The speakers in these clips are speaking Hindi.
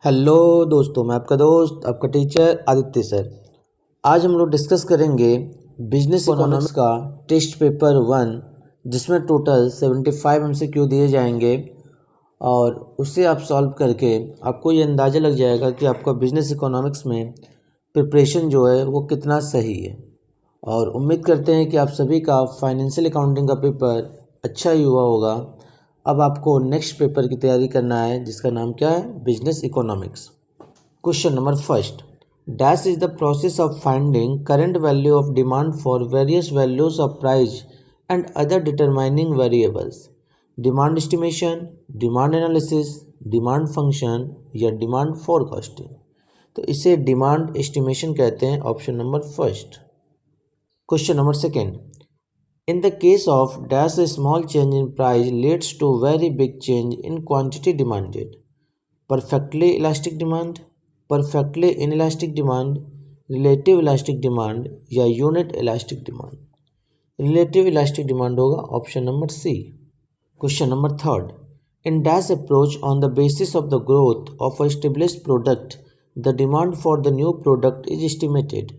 हेलो दोस्तों, मैं आपका दोस्त आपका टीचर आदित्य सर। आज हम लोग डिस्कस करेंगे बिजनेस इकोनॉमिक्स का टेस्ट पेपर 1, जिसमें टोटल 75 MCQ दिए जाएंगे और उससे आप सॉल्व करके आपको ये अंदाज़ा लग जाएगा कि आपका बिजनेस इकोनॉमिक्स में प्रिपरेशन जो है वो कितना सही है। और उम्मीद करते हैं कि आप सभी का फाइनेंशियल अकाउंटिंग का पेपर अच्छा ही हुआ होगा। अब आपको नेक्स्ट पेपर की तैयारी करना है, जिसका नाम क्या है, business economics. Question number first, dash is the process of finding current value of demand for various values of price and other determining variables. Demand estimation, demand analysis, demand function या डिमांड फोरकास्टिंग। तो इसे डिमांड एस्टिमेशन कहते हैं, option number first. Question number second, in the case of dash a small change in price leads to very big change in quantity demanded. Perfectly elastic demand, perfectly inelastic demand, relative elastic demand या unit elastic demand. Relative elastic demand होगा, option number C. Question number third, in dash approach on the basis of the growth of a established product the demand for the new product is estimated.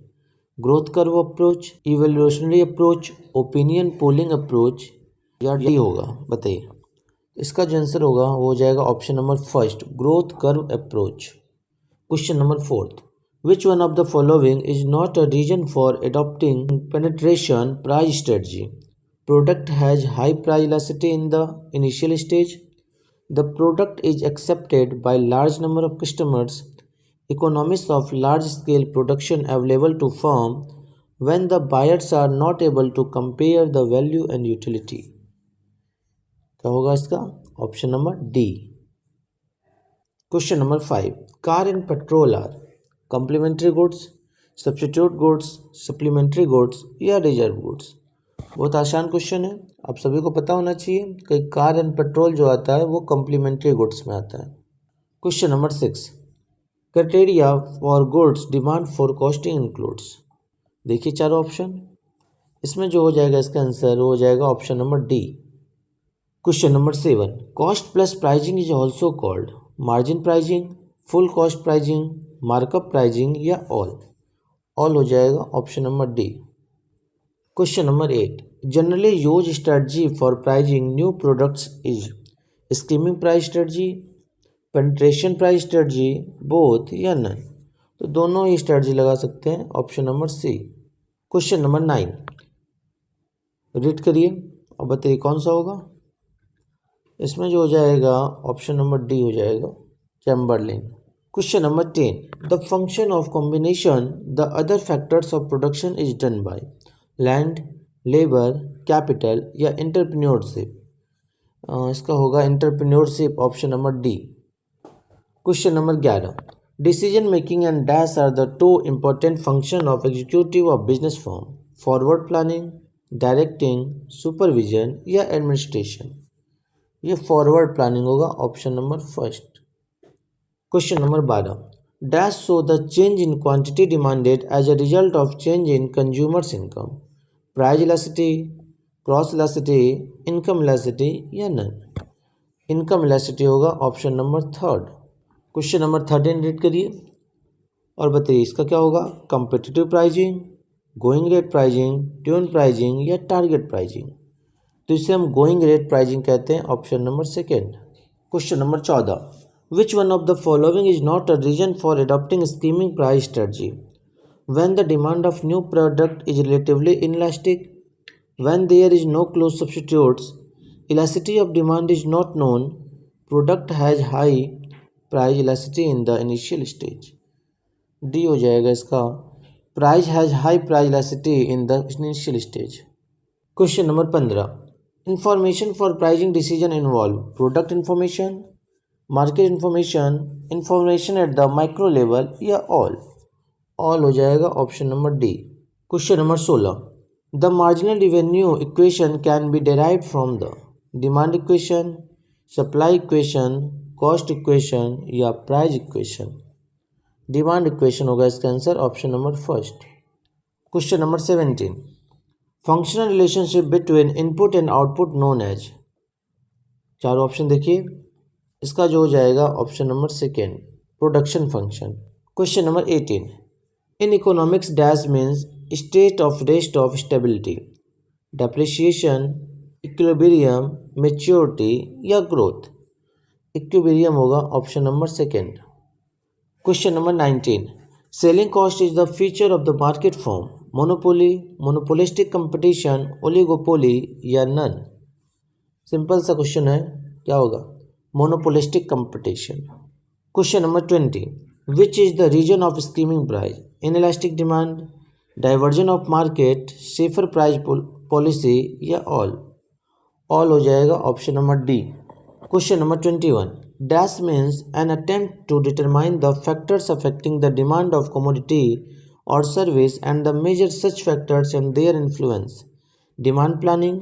Growth curve approach, evolutionary approach, opinion polling approach या डी होगा, बताइए। इसका जो आंसर होगा वो हो जाएगा option number first, growth curve approach. Question number fourth, which one of the following is not a reason for adopting penetration price strategy. Product has high price elasticity in the initial stage, the product is accepted by large number of customers, economies of large scale production available to firm when the buyers are not able to compare the value and utility। क्या होगा इसका, option number D. Question number 5, car and petrol are complementary goods, substitute goods, supplementary goods या रिजर्व गुड्स। बहुत आसान क्वेश्चन है, आप सभी को पता होना चाहिए कि कार एंड पेट्रोल जो आता है वो कॉम्प्लीमेंट्री गुड्स में आता है। Question number 6, criteria for goods demand forecasting includes. देखिए चारों ऑप्शन, इसमें जो हो जाएगा इसका आंसर हो जाएगा option number D. Question number 7, cost plus pricing is also called margin pricing, full cost pricing, markup pricing या ऑल। ऑल हो जाएगा option number D. Question number 8, generally use strategy for pricing new products is skimming price strategy, penetration price strategy, both या नन। तो दोनों ही स्ट्रेटजी लगा सकते हैं, option number C. Question number 9, read करिए और बताइए कौन सा होगा। इसमें जो हो जाएगा ऑप्शन नंबर डी हो जाएगा, Chamberlin. Question number 10, the function of combination the other factors of production is done by land, labour, capital या एंटरप्रेन्योरशिप। इसका होगा entrepreneurship, option number D. Question number 11, decision making and dash are the two important function of executive of business firm, forward planning, directing, supervision या एडमिनिस्ट्रेशन। ये फॉरवर्ड प्लानिंग होगा, option number first. Question number 12, dash show the change in quantity demanded as a result of change in consumers income, price elasticity, cross elasticity, income elasticity या नन। इनकम इलास्टिसिटी होगा, option number third. Question number 13 read करिए और बताइए इसका क्या होगा, competitive pricing, going rate pricing, tune pricing या टारगेट प्राइजिंग। तो इसे हम गोइंग रेट प्राइजिंग कहते हैं, option number second. Question number 14, which one of the following is not a reason for adopting skimming price strategy. When the demand of new product is relatively inelastic, when there is no close substitutes, elasticity of demand is not known, product has high price elasticity in the initial stage. D हो जाएगा इसका, price has high price elasticity in the initial stage. Question number 15, information for pricing decision involve product information, market information, information at the micro level या ऑल। ऑल हो जाएगा, option number D. Question number 16, the marginal revenue equation can be derived from the demand equation, supply equation, cost equation या प्राइस इक्वेशन। डिमांड इक्वेशन होगा इसका answer, option number first. Question number 17, functional relationship between input and output known as. चारों ऑप्शन देखिए, इसका जो हो जाएगा option number second, production function. Question number 18. In economics, dash means state of rest of stability, depreciation, equilibrium, maturity या growth. Equilibrium होगा option number second. Question number 19. Selling cost is the feature of the market form. Monopoly, monopolistic competition, oligopoly या none. सिंपल सा क्वेश्चन है, क्या होगा? Monopolistic competition. Question number 20. Which is the reason of skimming price? Inelastic demand, diversion of market, safer price policy या ऑल? ऑल हो जाएगा option number D. Question number 21. Dash means an attempt to determine the factors affecting the demand of commodity or service and the measure such factors and their influence. Demand planning,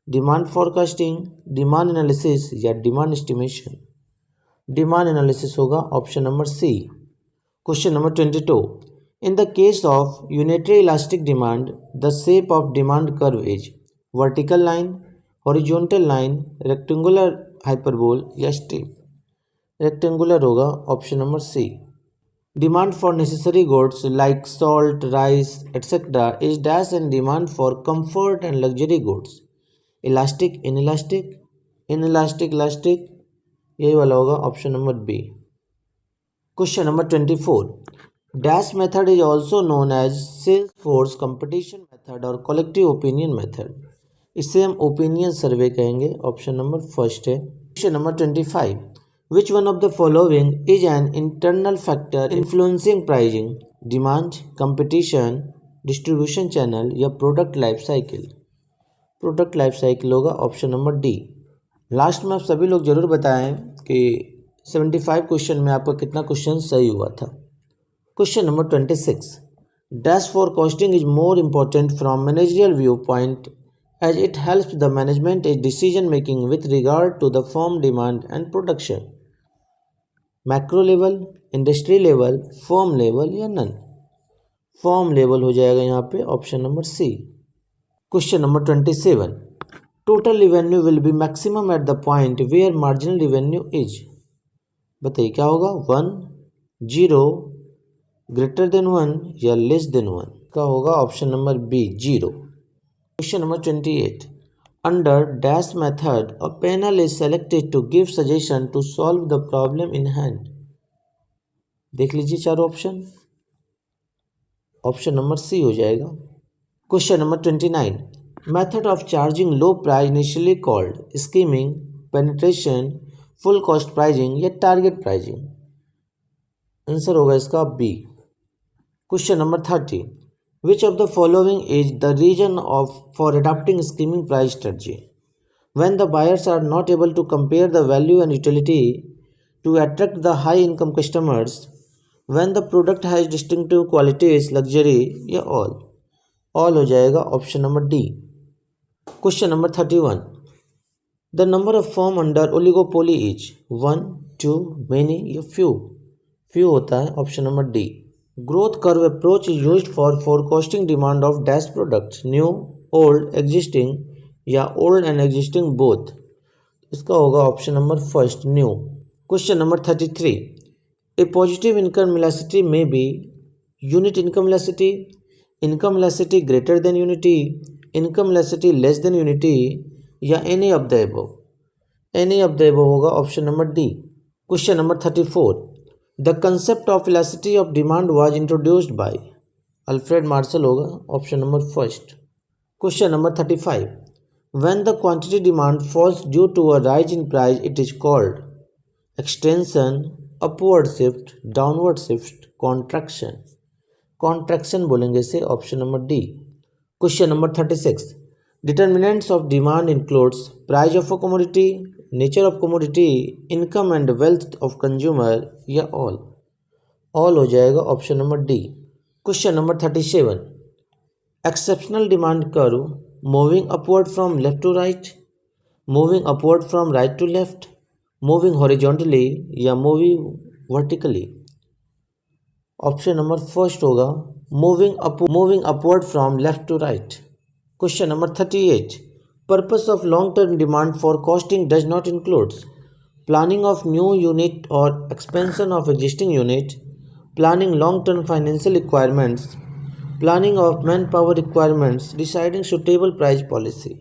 demand forecasting, demand analysis या demand estimation. Demand analysis होगा option number C. Question number 22. In the case of unitary elastic demand, the shape of demand curve is vertical line, horizontal line, rectangular hyperbole या strip. रेक्टेंगुलर होगा option number C. Demand for necessary goods like salt, rice etcetera is dash and demand for comfort and luxury goods elastic, inelastic, inelastic, elastic, यही वाला होगा option number B. Question number 24. Dash method is also known as sales force competition method और कलेक्टिव ओपिनियन मेथड. इसे हम ओपिनियन सर्वे कहेंगे. ऑप्शन नंबर फर्स्ट है. Question number 25. Which one of the following is an internal factor influencing pricing? Demand, competition, distribution channel या product life cycle? Product life cycle होगा ऑप्शन नंबर डी. लास्ट में आप सभी लोग जरूर बताएं कि 75 क्वेश्चन में आपका कितना क्वेश्चन सही हुआ था. Question number 26. Dash forecasting is more important from managerial viewpoint as it helps the management in decision making with regard to the firm demand and production. Macro level, industry level, firm level या नन? फर्म लेवल हो जाएगा यहाँ पे option number C. Question number 27. Total revenue will be maximum at the point where marginal revenue is. बताइए क्या होगा? 1, 0, ग्रेटर देन 1 या लेस देन 1? का होगा option number B 0. Question number 28. Under dash method, a panel is selected to give suggestion to solve the problem in hand. देख लीजिए चारों ऑप्शन. ऑप्शन नंबर सी हो जाएगा. Question number 29. Method of charging low price initially called skimming, penetration, full cost pricing या target pricing? आंसर होगा इसका B. Question number 30. Which of the following is the reason for adopting skimming price strategy? When the buyers are not able to compare the value and utility to attract the high income customers, when the product has distinctive qualities, luxury या all? All हो जाएगा option number D. Question number 31. The number of firm under oligopoly is 1, 2, many या few? Few होता है option number D. Growth curve approach is used for forecasting demand of dash products, new, old, existing या old and existing both? इसका होगा option number first, new. Question number 33. A positive income elasticity may be unit income elasticity greater than unity, income elasticity less than unity या any of the above? Any of the above होगा option number D. Question number 34. The concept of elasticity of demand was introduced by? Alfred Marshall होगा option number first. Question number 35. When the quantity demand falls due to a rise in price, it is called extension, upward shift, downward shift, contraction. Contraction बोलेंगे इसे option number D. Question number 36. Determinants of demand includes price of a commodity, nature of commodity, income and wealth of consumer या ऑल? ऑल हो जाएगा option number D. Question number 37. Exceptional demand curve moving upward from left to right, moving upward from right to left, moving horizontally या moving vertically? Option number first होगा moving upward from left to right. Question number 38. Purpose of long-term demand forecasting does not include planning of new unit or expansion of existing unit, planning long-term financial requirements, planning of manpower requirements, deciding suitable price policy।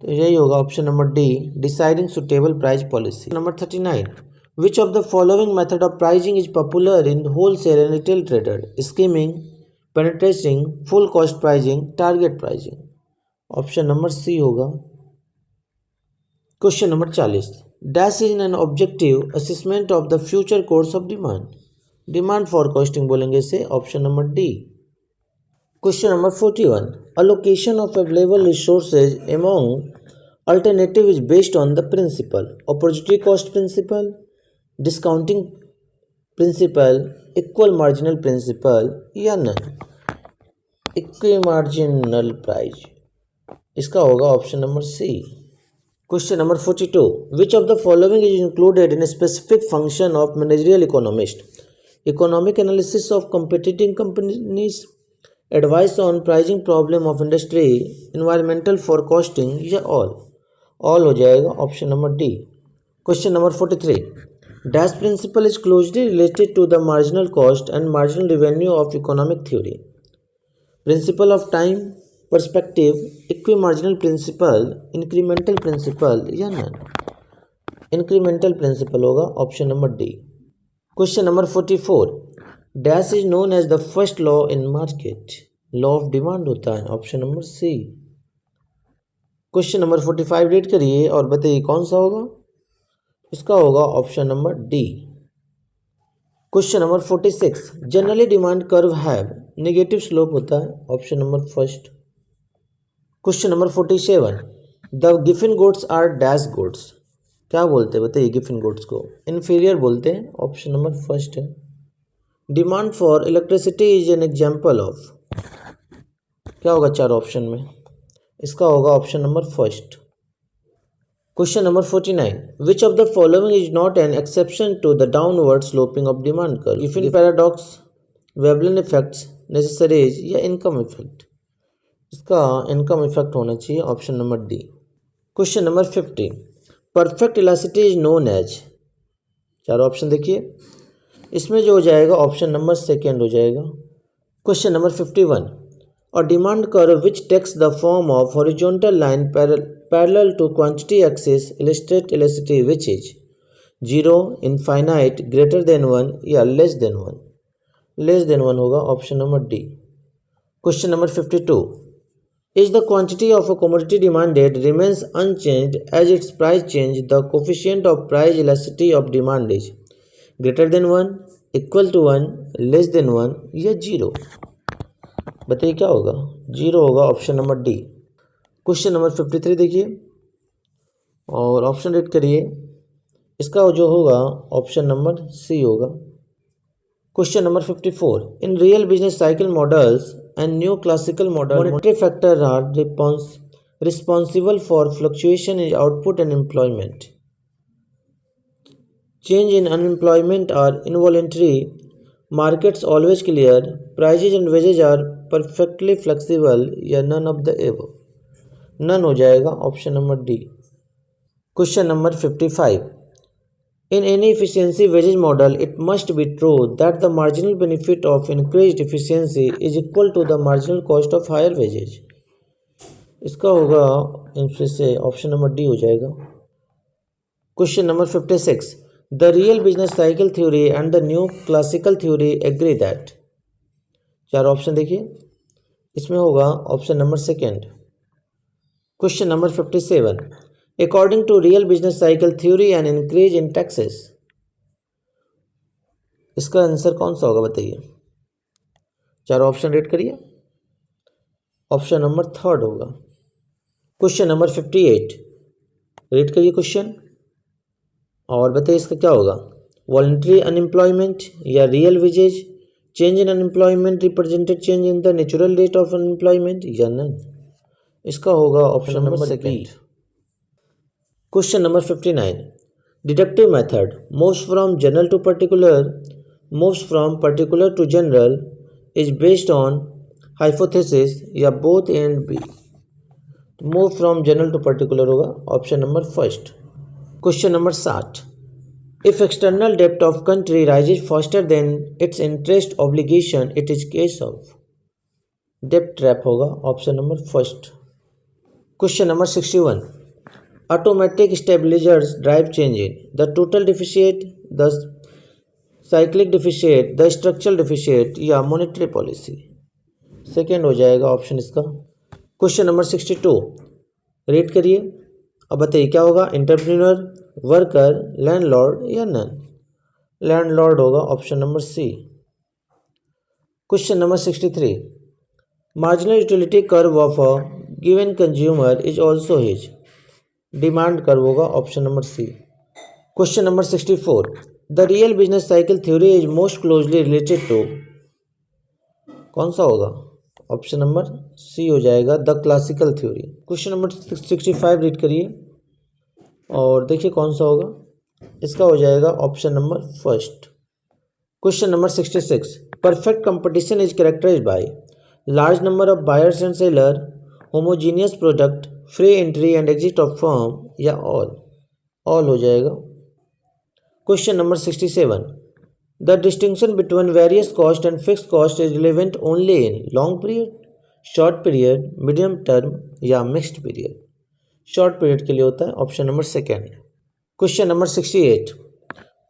तो यही होगा option number D, deciding suitable price policy. Number 39, which of the following method of pricing is popular in wholesale and retail trader? Skimming, penetrating, full cost pricing, target pricing. Option number C होगा। Question number 40, dash is an objective assessment of the future course of demand? Demand forecasting बोलेंगे इसे, option number D. Question number 41, allocation of available resources among alternative is based on the principle opportunity cost principle, discounting principle, equal marginal principle या नहीं? इक्वी मार्जिनल प्राइस, इसका होगा option number C. Question number 42, which of the following is included in specific function of managerial economist? Economic analysis of competing companies, advice on pricing problem of industry, environmental forecasting या ऑल हो जाएगा, option number D. Question number 43, dash principle is closely related to the marginal cost and marginal revenue of economic theory? Principle of time perspective, equi marginal principle, incremental principle या नन? इंक्रीमेंटल प्रिंसिपल होगा, option number D. Question number 44, dash is known as the first law in market? Law of demand होता है, option number C. Question number 45 read करिए और बताइए कौन सा होगा? इसका होगा option number D. Question number 46, generally demand curve have negative slope होता है, option number first. Question number 47, the given goods are dash goods? क्या बोलते हैं बताइए गिवन गुड्स को? इन्फीरियर बोलते हैं, ऑप्शन नंबर फर्स्ट है। Demand for electricity is an example of? क्या होगा चार ऑप्शन में? इसका होगा option number first. Question number 49, which of the following is not an exception to the downward sloping of demand curve? Giffen paradox, Veblen effects, necessaries या इनकम इफेक्ट? इसका इनकम इफेक्ट होना चाहिए, option number D. Question number 50, perfect elasticity is known as? चार ऑप्शन देखिए, इसमें जो हो जाएगा ऑप्शन नंबर सेकेंड हो जाएगा। क्वेश्चन नंबर 51, और demand curve which takes the form of horizontal line parallel to quantity axis illustrate elasticity which is 0, infinite, greater than 1 या लेस देन 1? लेस देन 1 होगा, option number D. Question number 52, is the quantity of a commodity demanded remains unchanged as its price change, the coefficient of price elasticity of demand is greater than 1, equal to 1, less than 1 या 0? बताइए क्या होगा? 0 होगा, option number D. Question number 53 देखिए और ऑप्शन रीड करिए, इसका जो होगा ऑप्शन नंबर सी होगा। Question number 54, in real business cycle models and new classical model monetary factor are responsible for fluctuation in output and employment. Change in unemployment are involuntary, markets always clear, prices and wages are perfectly flexible या none of the above? None हो जाएगा, option number D. Question number 55, in any efficiency wages model it must be true that the marginal benefit of increased efficiency is equal to the marginal cost of higher wages? इसका होगा इनमें से ऑप्शन नंबर डी हो जाएगा। Question number 56, the real business cycle theory and the new classical theory agree that? चार ऑप्शन देखिए, इसमें होगा option number second. Question number 57, according to real business cycle theory and increase in taxes, इसका आंसर कौन सा होगा बताइए? चार ऑप्शन रीड करिए, ऑप्शन नंबर थर्ड होगा। क्वेश्चन नंबर 58 रीड करिए क्वेश्चन और बताइए इसका क्या होगा? वॉलंटरी अनएम्प्लॉयमेंट या real wages? Change in unemployment represented change in the natural rate of unemployment या नन? इसका होगा option number second. Question number 59, deductive method moves from general to particular, moves from particular to general, is based on hypothesis या both A and B? Move from general to particular होगा, option number first. Question number 60, if external dept of country rises faster than it's interest obligation it is case of. Dept trap होगा option number first. Question number 61, automatic stabilisers drive change in the total deficit, the cyclic deficit, the structural deficit या मॉनेटरी पॉलिसी। सेकेंड हो जाएगा ऑप्शन इसका। क्वेश्चन नंबर 62, रीड करिए। अब बताइए क्या होगा, एंटरप्रेन्योर, वर्कर, लैंडलॉर्ड या नन। लैंडलॉर्ड होगा option number C. Question number 63, marginal utility curve of a given consumer is also his. Demand curve होगा option number C. Question number 64, the real business cycle theory is most closely related to. कौन सा होगा, ऑप्शन नंबर सी हो जाएगा, the classical theory. Question number 65 read करिए और देखिए कौन सा होगा, इसका हो जाएगा option number first. Question number 66, perfect competition is characterised by large number of buyers and seller, homogeneous product, free entry and exit of firm या ऑल। ऑल हो जाएगा। Question number 67, the distinction between various cost and fix cost is relevant only in long period, short period, medium term या मिक्स्ड पीरियड। शॉर्ट पीरियड के लिए होता है option number second. Question number 68,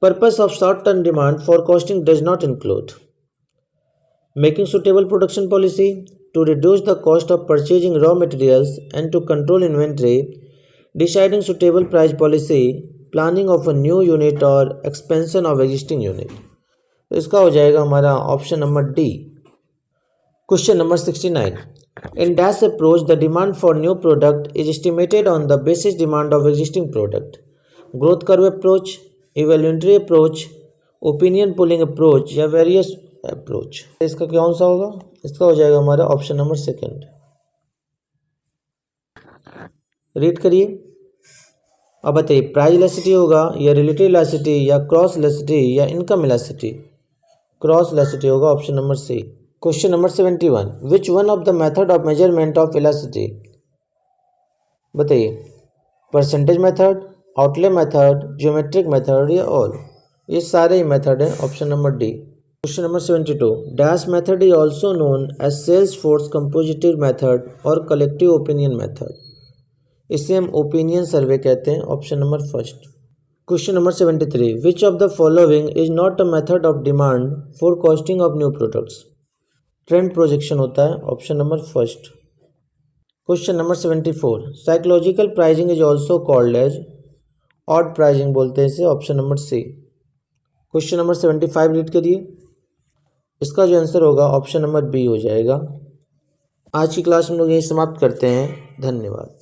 purpose of short term demand for costing does not include making suitable production policy, to reduce the cost of purchasing raw materials and to control inventory, deciding suitable price policy, planning of a new unit और एक्सपेंशन ऑफ एग्जिस्टिंग यूनिट। तो इसका हो जाएगा हमारा option number D. Question number 69, in dash approach the demand for new product is estimated on the basis demand of existing product, growth curve approach, evaluatory approach, opinion pulling approach या वेरियस अप्रोच। इसका कौन सा होगा, इसका हो जाएगा हमारा ऑप्शन नंबर सेकेंड। रीड करिए। अब बताइए प्राइस इलास्टिसिटी होगा या रिलेटिव इलास्टिसिटी या क्रॉस इलास्टिसिटी या इनकम इलास्टिसिटी। क्रॉस इलास्टिसिटी होगा option number C. Question number 71, which one of the method of measurement of elasticity. बताइए percentage method, outlay method, geometric method या ऑल। ये सारे ही मेथड हैं option number D. Question number 72, dash method is also known as sales force compositive method और कलेक्टिव ओपिनियन मेथड। इसे हम ओपिनियन सर्वे कहते हैं option number first. Question number 73, which of the following is not a method of demand for costing of new products. Trend projection होता है option number first. Question number 74, psychological pricing is also called as, odd pricing बोलते हैं इसे, option number C. Question number 75 read करिए। इसका जो आंसर होगा ऑप्शन नंबर बी हो जाएगा। आज की क्लास हम लोग यही समाप्त करते हैं। धन्यवाद।